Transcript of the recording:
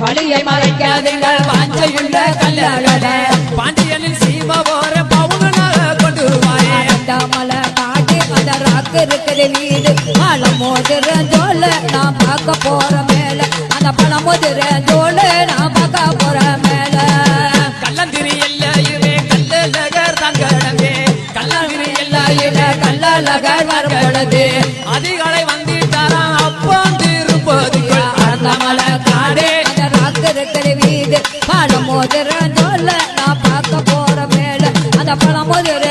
வழியை மறைக்காதீங்கள் வாஞ்சையுள்ள கல்லழகே பாண்டியனின் சீம போற பவுனாக கொண்டு வாயே மலை காட்டி அந்த ராக்கு இருக்குது வீடு பழம் மோதிர ஜோல நான் பார்க்க போற மேல அந்த பழம் மோதிர ஜோல நான் பார்க்க போற மேல கள்ளந்திரி எல்லையுமே கல்லழகர் தங்கடமே கள்ளந்திரி எல்லையுமே கல்லழகர் வரும் பொழுது அதிகாலை வந்திட்டாராம் அப்பம் திருப்பதிக்குள் அந்த மலை காடு அந்த ராக்கு இருக்குது வீடு பழம் மோதிர ஜோல நான் பார்க்க போற மேல அந்த பழம் மோதிர